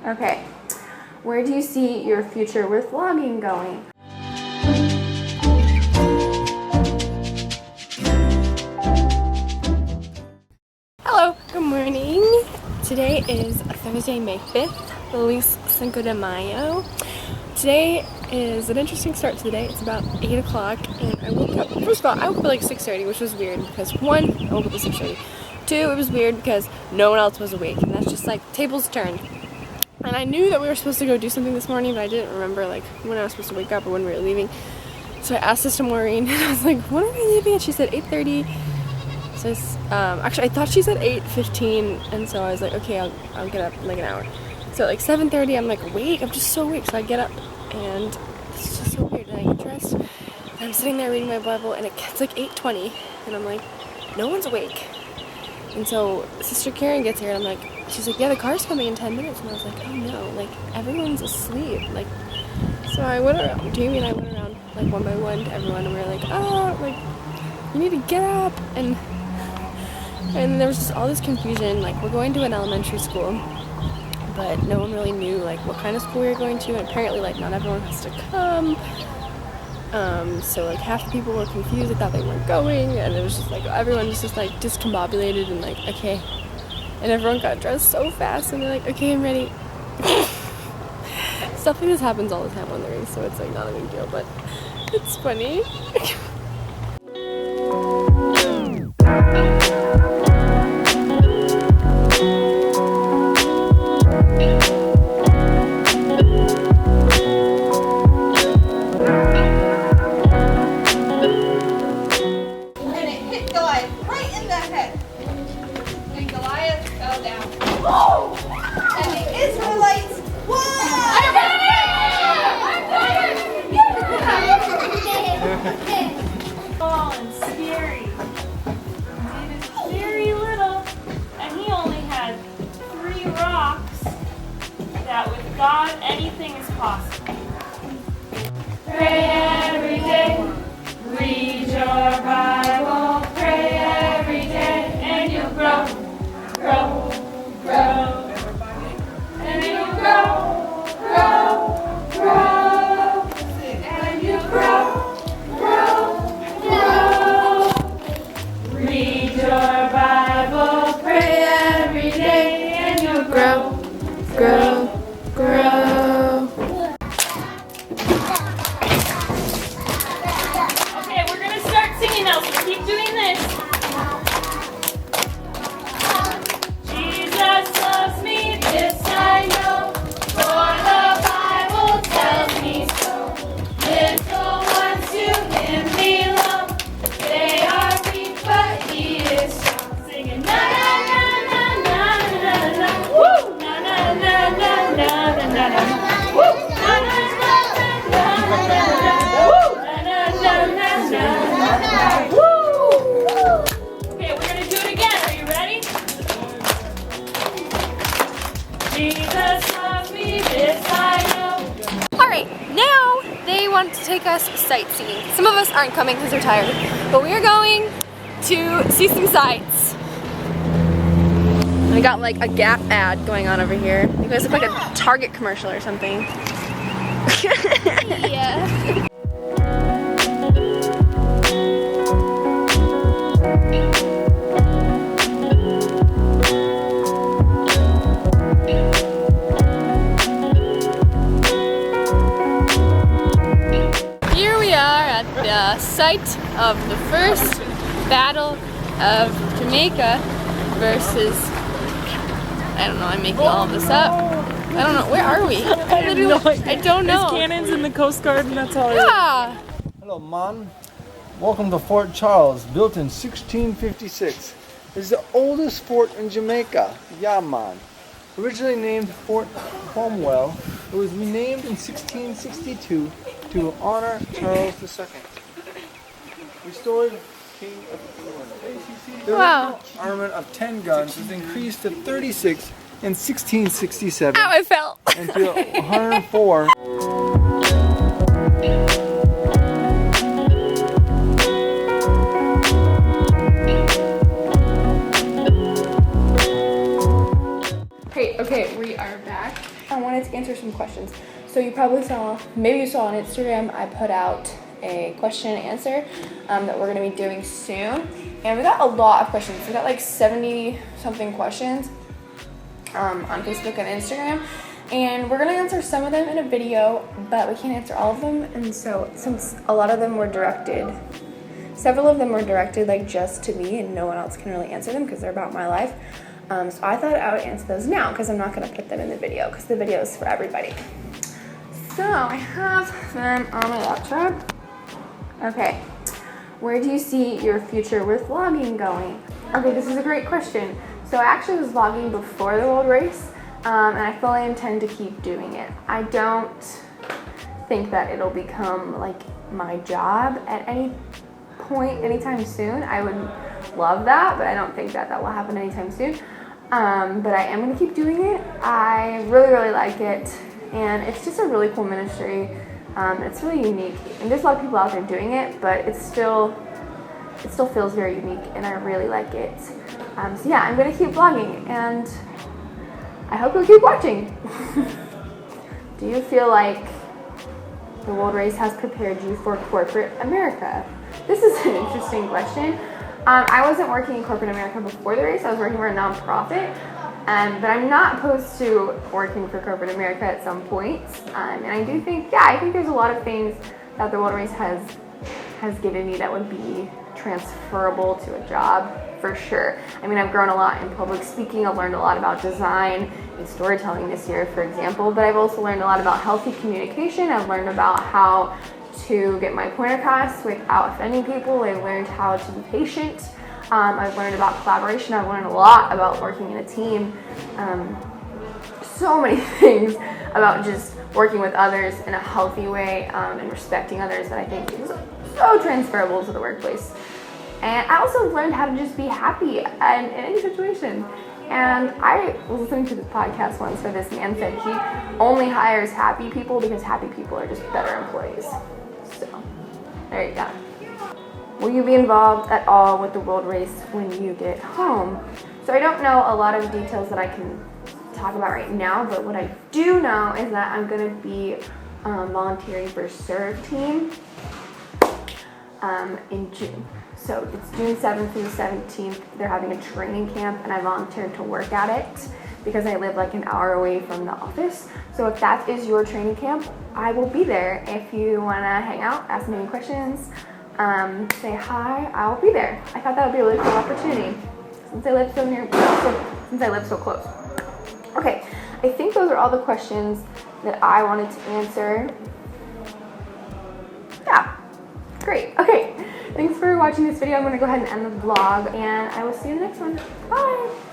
Okay, where do you see your future with vlogging going? Hello, good morning. Today is Thursday, May 5th, Luis Cinco de Mayo. Today is an interesting start to the day. It's about 8 o'clock and I woke up, first of all, I woke up at like 6:30, which was weird because one, I woke up at 6:30. Two, it was weird because no one else was awake and that's just like tables turned. And I knew that we were supposed to go do something this morning, but I didn't remember like when I was supposed to wake up or when we were leaving. So I asked Sister Maureen and I was like, when are we leaving? And she said 8:30. So actually I thought she said 8:15 and so I was like, okay, I'll get up in like an hour. So at like 7:30 I'm like awake, I'm just so awake. So I get up and it's just so weird and I get dressed and I'm sitting there reading my Bible and it's like 8:20 and I'm like, no one's awake. And so Sister Karen gets here and I'm like, she's like, yeah, the car's coming in 10 minutes. And I was like, oh no, like everyone's asleep. Like, so I went around, Jamie and I went around like one by one to everyone and we were like, oh, like you need to get up. And there was just all this confusion. Like we're going to an elementary school, but no one really knew like what kind of school we were going to. And apparently like not everyone has to come. So like half the people were confused, they thought they weren't going, and it was just like everyone was just like discombobulated and like, okay. And everyone got dressed so fast and they're like, okay, I'm ready. Stuff like this happens all the time on the race, so it's like not a big deal, but it's funny. God, anything is possible. Pray every day, read your Bible. Pray every day, and you'll grow, grow, grow. And you'll grow, grow, grow. And you'll grow, grow, grow. Read your Bible, pray every day, and you'll grow, grow. Okay, we're gonna start singing now, so keep doing this. Jesus loves me, this I know, for the Bible tells me so. Little ones to him belong, they are weak, but he is strong. Singing na na na na na na na, woo! Na na na na na na na na, woo! Na na na na na na na, woo! Na na na na na na, woo! Okay, we're gonna do it again. Are you ready? Jesus loves me, this I know. Alright, now they want to take us sightseeing. Some of us aren't coming because they're tired, but we are going to see some sights. I got like a Gap ad going on over here. You guys look like a Target commercial or something. Yeah. Here we are at the site of the first battle of Jamaica versus, I don't know, I'm making all of this up. I don't know, where are we? I don't know. There's cannons in the Coast Guard and that's all. Yeah. Hello, Mon. Welcome to Fort Charles, built in 1656. It's the oldest fort in Jamaica. Yeah, man. Originally named Fort Cromwell, it was renamed in 1662 to honor Charles II. Restored King of England. The Wow. original armament of 10 guns was increased to 36 in 1667 Ow, I fell. and to 104. Okay, we are are back. I wanted to answer some questions. So you probably saw, maybe you saw on Instagram, I put out a question and answer that we're going to be doing soon. And we got a lot of questions. We got like 70 something questions on Facebook and Instagram. And we're going to answer some of them in a video, but we can't answer all of them. And so since a lot of them were directed, several of them were directed like just to me and no one else can really answer them because they're about my life. So I thought I would answer those now because I'm not going to put them in the video because the video is for everybody. So I have them on my laptop. Okay, where do you see your future with vlogging going? Okay, this is a great question. So I actually was vlogging before the world race, and I fully intend to keep doing it. I don't think that it'll become like my job at any point anytime soon. I would love that, but I don't think that will happen anytime soon. But I am going to keep doing it. I really like it, and it's just a really cool ministry. It's really unique, and there's a lot of people out there doing it, but it still feels very unique, and I really like it. So yeah, I'm going to keep vlogging, and I hope you'll keep watching. Do you feel like the world race has prepared you for corporate America? This is an interesting question. I wasn't working in corporate America before the race. I was working for a nonprofit, but I'm not opposed to working for corporate America at some point. And I do think, I think there's a lot of things that the world race has given me that would be transferable to a job for sure. I mean, I've grown a lot in public speaking. I've learned a lot about design and storytelling this year, for example, but I've also learned a lot about healthy communication. I've learned about how to get my point across without offending people. I've learned how to be patient. I've learned about collaboration. I've learned a lot about working in a team. So many things about just working with others in a healthy way and respecting others that I think is so transferable to the workplace. And I also learned how to just be happy in any situation. And I was listening to the podcast once where this man said he only hires happy people because happy people are just better employees. So, there you go. Will you be involved at all with the world race when you get home? So I don't know a lot of details that I can talk about right now, but what I do know is that I'm going to be volunteering for Serve Team in June. So it's June 7th through the 17th. They're having a training camp, and I volunteered to work at it because I live like an hour away from the office. So if that is your training camp, I will be there. If you want to hang out, ask me any questions, say hi, I'll be there. I thought that would be a really cool opportunity since I live so near, since I live so close. Okay, I think those are all the questions that I wanted to answer. Yeah, great. Okay, thanks for watching this video. I'm going to go ahead and end the vlog, and I will see you in the next one. Bye!